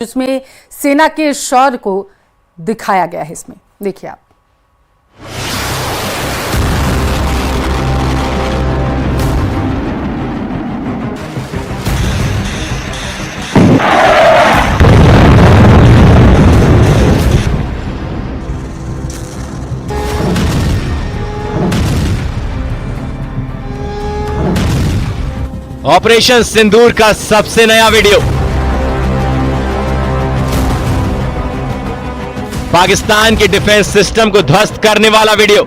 जिसमें सेना के शौर्य को दिखाया गया है। इसमें देखिए आप। ऑपरेशन सिंदूर का सबसे नया वीडियो। पाकिस्तान के डिफेंस सिस्टम को ध्वस्त करने वाला वीडियो।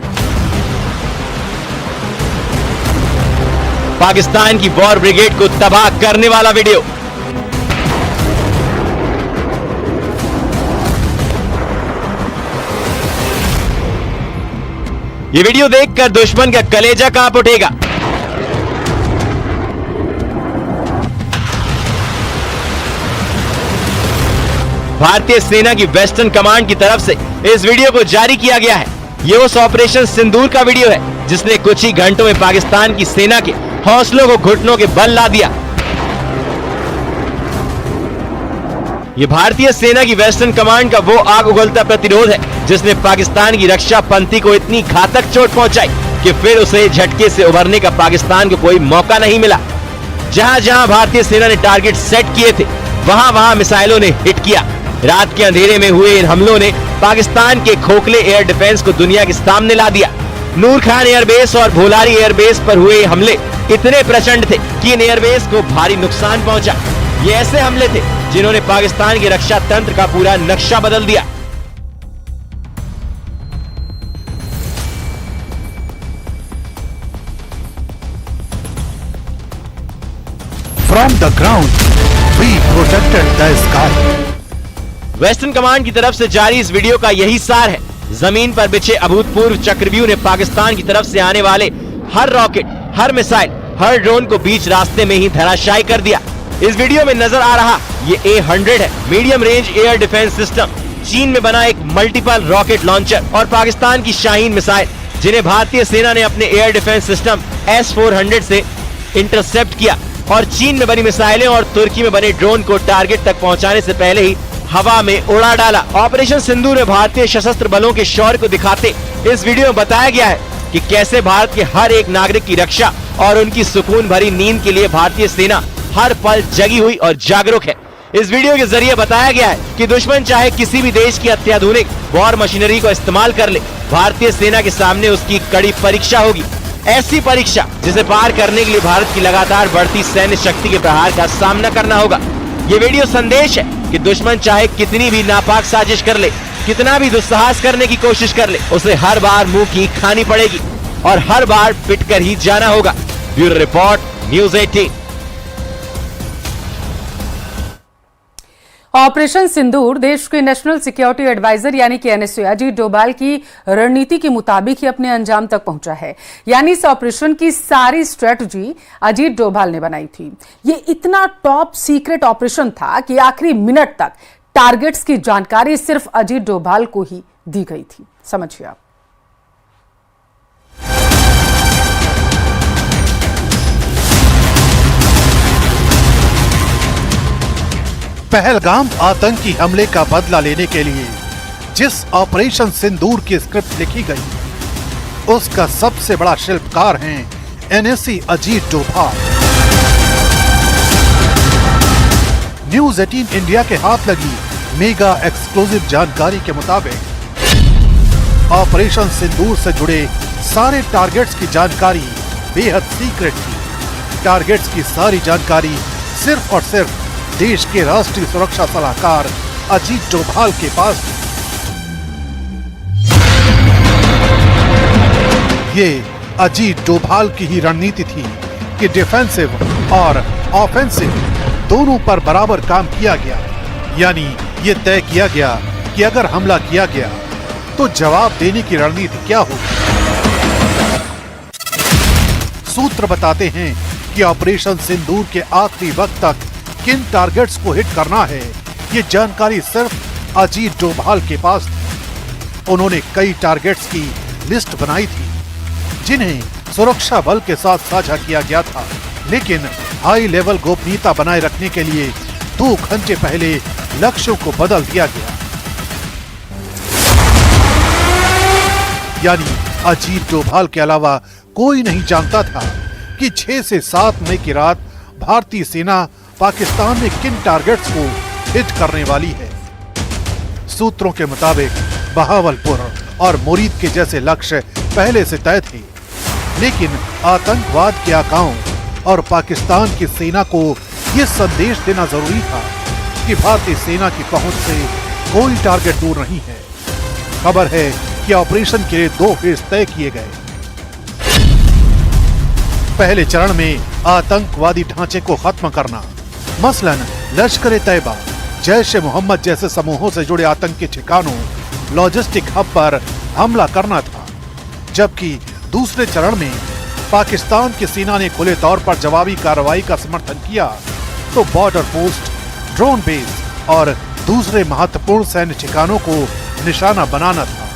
पाकिस्तान की वॉर ब्रिगेड को तबाह करने वाला वीडियो। यह वीडियो देखकर दुश्मन का कलेजा कांप उठेगा। भारतीय सेना की वेस्टर्न कमांड की तरफ से इस वीडियो को जारी किया गया है। यह उस ऑपरेशन सिंदूर का वीडियो है जिसने कुछ ही घंटों में पाकिस्तान की सेना के हौसलों को घुटनों के बल ला दिया। यह भारतीय सेना की वेस्टर्न कमांड का वो आग उगलता प्रतिरोध है जिसने पाकिस्तान की रक्षा पंथी को इतनी घातक चोट पहुंचाई कि फिर उसे झटके से उभरने का पाकिस्तान को कोई मौका नहीं मिला। जहां जहां भारतीय सेना ने टारगेट सेट किए थे वहां वहां मिसाइलों ने हिट किया। रात के अंधेरे में हुए इन हमलों ने पाकिस्तान के खोखले एयर डिफेंस को दुनिया के सामने ला दिया। नूर खान एयरबेस और भोलारी एयरबेस पर हुए हमले इतने प्रचंड थे कि इन एयरबेस को भारी नुकसान पहुंचा। ये ऐसे हमले थे जिन्होंने पाकिस्तान के रक्षा तंत्र का पूरा नक्शा बदल दिया। From the ground, we protected the sky. Western command की तरफ से जारी इस वीडियो का यही सार है। जमीन पर बिछे अभूतपूर्व चक्रव्यूह ने पाकिस्तान की तरफ से आने वाले हर रॉकेट, हर मिसाइल, हर ड्रोन को बीच रास्ते में ही धराशायी कर दिया। इस वीडियो में नजर आ रहा ये A100 है, medium range air defence system. चीन में बना एक मल्टीपल रॉकेट लॉन्चर और पाकिस्तान की शाहीन मिसाइल, जिन्हें भारतीय सेना ने अपने एयर डिफेंस सिस्टम S-400 से इंटरसेप्ट किया और चीन में बनी मिसाइलें और तुर्की में बने ड्रोन को टारगेट तक पहुंचाने से पहले ही हवा में उड़ा डाला। ऑपरेशन सिंदूर में भारतीय सशस्त्र बलों के शौर्य को दिखाते इस वीडियो में बताया गया है कि कैसे भारत के हर एक नागरिक की रक्षा और उनकी सुकून भरी नींद के लिए भारतीय सेना हर पल जगी हुई और जागरूक है। इस वीडियो के जरिए बताया गया है कि दुश्मन चाहे किसी भी देश की अत्याधुनिक वॉर मशीनरी को इस्तेमाल कर ले, भारतीय सेना के सामने उसकी कड़ी परीक्षा होगी। ऐसी परीक्षा जिसे पार करने के लिए भारत की लगातार बढ़ती सैन्य शक्ति के प्रहार का सामना करना होगा। ये वीडियो संदेश है कि दुश्मन चाहे कितनी भी नापाक साजिश कर ले, कितना भी दुस्साहस करने की कोशिश कर ले, उसे हर बार मुंह की खानी पड़ेगी और हर बार पिटकर ही जाना होगा। Bureau report, news 18। ऑपरेशन सिंदूर देश के नेशनल सिक्योरिटी एडवाइजर यानी कि NSA अजीत डोभाल की रणनीति के मुताबिक ही अपने अंजाम तक पहुंचा है। यानी इस ऑपरेशन की सारी स्ट्रेटजी अजीत डोभाल ने बनाई थी। ये इतना टॉप सीक्रेट ऑपरेशन था कि आखिरी मिनट तक टारगेट्स की जानकारी सिर्फ अजीत डोभाल को ही दी गई थी। समझिए आप। पहलगाम आतंकी हमले का बदला लेने के लिए जिस ऑपरेशन सिंदूर की स्क्रिप्ट लिखी गई उसका सबसे बड़ा शिल्पकार हैं NSA Ajit Doval. News 18 India के हाथ लगी मेगा एक्सक्लूसिव जानकारी के मुताबिक ऑपरेशन सिंदूर से जुड़े सारे टारगेट्स की जानकारी बेहद सीक्रेट थी। टारगेट्स की सारी जानकारी सिर्फ और सिर्फ देश के राष्ट्रीय सुरक्षा सलाहकार अजीत डोभाल के पास। ये अजीत डोभाल की ही रणनीति थी कि डिफेंसिव और ऑफेंसिव दोनों पर बराबर काम किया गया। यानी ये तय किया गया कि अगर हमला किया गया तो जवाब देने की रणनीति क्या होगी। सूत्र बताते हैं कि ऑपरेशन सिंदूर के आखिरी वक्त तक किन टारगेट्स को हिट करना है ये जानकारी सिर्फ अजीत डोभाल के पास थी। उन्होंने कई टारगेट्स की लिस्ट बनाई थी जिन्हें सुरक्षा बल के साथ साझा किया गया था, लेकिन हाई लेवल गोपनीयता बनाए रखने के लिए 2 घंटे पहले लक्ष्यों को बदल दिया गया। यानी अजीत डोभाल के अलावा कोई नहीं जानता था कि 6 से 7 मई की रात भारतीय सेना पाकिस्तान में किन टारगेट्स को हिट करने वाली है। सूत्रों के मुताबिक बहावलपुर और मुरीद के जैसे लक्ष्य पहले से तय थे, लेकिन आतंकवाद के आकाओं और पाकिस्तान की सेना को यह संदेश देना जरूरी था कि भारतीय सेना की पहुंच से कोई टारगेट दूर नहीं है। खबर है कि ऑपरेशन के लिए 2 फेज तय किए गए। पहले चरण में आतंकवादी ढांचे को खत्म करना, मसलन लश्कर-ए-तैयबा, जैश-ए-मोहम्मद जैसे समूहों से जुड़े आतंकी ठिकानों, लॉजिस्टिक हब पर हमला करना था। जबकि दूसरे चरण में पाकिस्तान की सेना ने खुले तौर पर जवाबी कार्रवाई का समर्थन किया तो बॉर्डर पोस्ट, ड्रोन बेस और दूसरे महत्वपूर्ण सैन्य ठिकानों को निशाना बनाना था।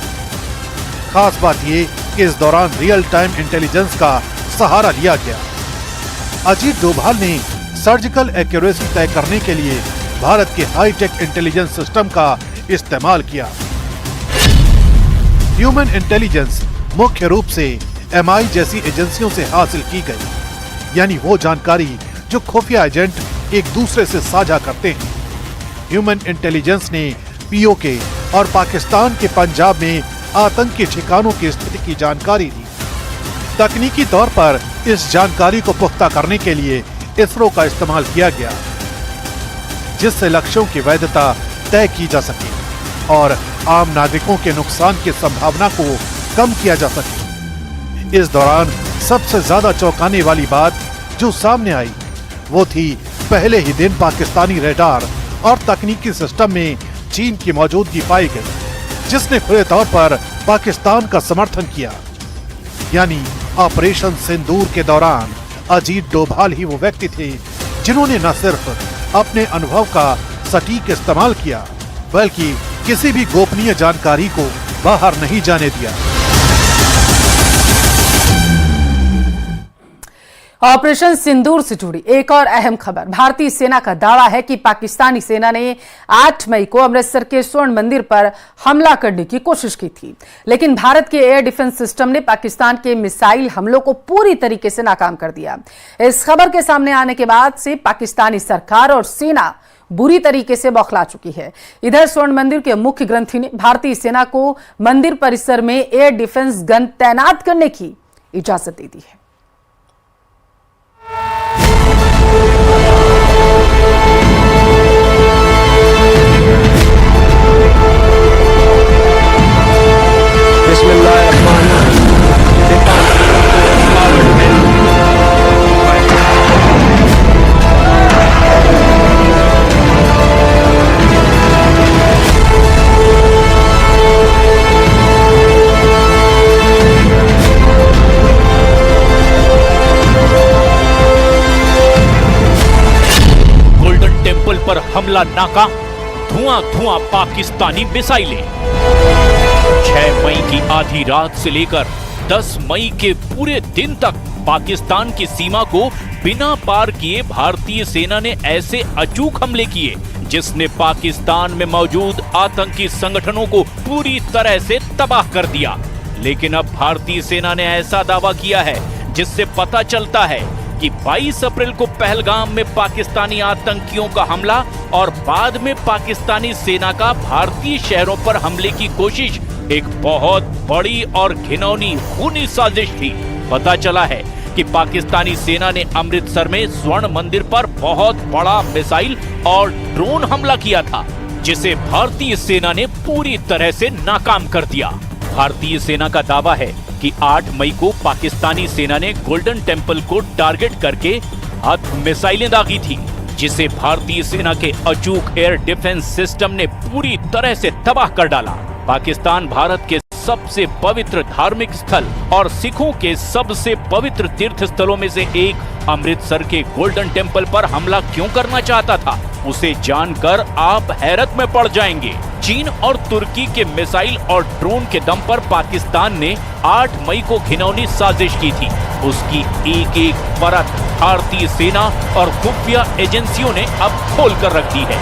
खास बात ये कि इस दौरान रियल टाइम इंटेलिजेंस का सहारा लिया गया। अजीत डोभाल ने सर्जिकल एक्यूरेसी तय करने के लिए भारत के हाईटेक इंटेलिजेंस सिस्टम का इस्तेमाल किया। ह्यूमन इंटेलिजेंस मुख्य रूप से MI जैसी एजेंसियों से हासिल की गई, यानी वो जानकारी जो खुफिया एजेंट एक दूसरे से साझा करते हैं। ह्यूमन इंटेलिजेंस ने POK और पाकिस्तान के पंजाब में आतंकी ठिकानों की स्थिति की जानकारी दी। तकनीकी तौर पर इस जानकारी को पुख्ता करने के लिए इसरो का इस्तेमाल किया गया, जिससे लक्ष्यों की वैधता तय की जा सके और आम नागरिकों के नुकसान की संभावना को कम किया जा सके। इस दौरान सबसे ज्यादा चौंकाने वाली बात जो सामने आई वो थी पहले ही दिन पाकिस्तानी रडार और तकनीकी सिस्टम में चीन की मौजूदगी पाई गई, जिसने खुले तौर पर पाकिस्तान का समर्थन किया। यानी ऑपरेशन सिंदूर के दौरान अजीत डोभाल ही वो व्यक्ति थे जिन्होंने न सिर्फ अपने अनुभव का सटीक इस्तेमाल किया, बल्कि किसी भी गोपनीय जानकारी को बाहर नहीं जाने दिया। ऑपरेशन सिंदूर से जुड़ी एक और अहम खबर। भारतीय सेना का दावा है कि पाकिस्तानी सेना ने 8 मई को अमृतसर के स्वर्ण मंदिर पर हमला करने की कोशिश की थी, लेकिन भारत के एयर डिफेंस सिस्टम ने पाकिस्तान के मिसाइल हमलों को पूरी तरीके से नाकाम कर दिया। इस खबर के सामने आने के बाद से पाकिस्तानी सरकार और सेना बुरी तरीके से बौखला चुकी है। इधर स्वर्ण मंदिर के मुख्य ग्रंथी ने भारतीय सेना को मंदिर परिसर में एयर डिफेंस गन तैनात करने की इजाजत दे दी है। पर हमला नाकाम, धुआं धुआं पाकिस्तानी मिसाइलें। 6 मई की आधी रात से लेकर 10 मई के पूरे दिन तक पाकिस्तान की सीमा को बिना पार किए भारतीय सेना ने ऐसे अचूक हमले किए जिसने पाकिस्तान में मौजूद आतंकी संगठनों को पूरी तरह से तबाह कर दिया। लेकिन अब भारतीय सेना ने ऐसा दावा किया है जिससे पता चलता है कि 22 अप्रैल को पहलगाम में पाकिस्तानी आतंकियों का हमला और बाद में पाकिस्तानी सेना का भारतीय शहरों पर हमले की कोशिश एक बहुत बड़ी और घिनौनी खूनी साजिश थी। पता चला है कि पाकिस्तानी सेना ने अमृतसर में स्वर्ण मंदिर पर बहुत बड़ा मिसाइल और ड्रोन हमला किया था, जिसे भारतीय सेना ने पूरी तरह से नाकाम कर दिया। भारतीय सेना का दावा है कि 8 मई को पाकिस्तानी सेना ने गोल्डन टेम्पल को टारगेट करके मिसाइलें दागी थी, जिसे भारतीय सेना के अचूक एयर डिफेंस सिस्टम ने पूरी तरह से तबाह कर डाला। पाकिस्तान भारत के सबसे पवित्र धार्मिक स्थल और सिखों के सबसे पवित्र तीर्थ स्थलों में से एक अमृतसर के गोल्डन टेम्पल पर हमला क्यों करना चाहता था, उसे जानकर आप हैरत में पड़ जाएंगे। चीन और तुर्की के मिसाइल और ड्रोन के दम पर पाकिस्तान ने 8 मई को घिनौनी साजिश की थी। उसकी एक एक परत भारतीय सेना और खुफिया एजेंसियों ने अब खोल कर रख दी है।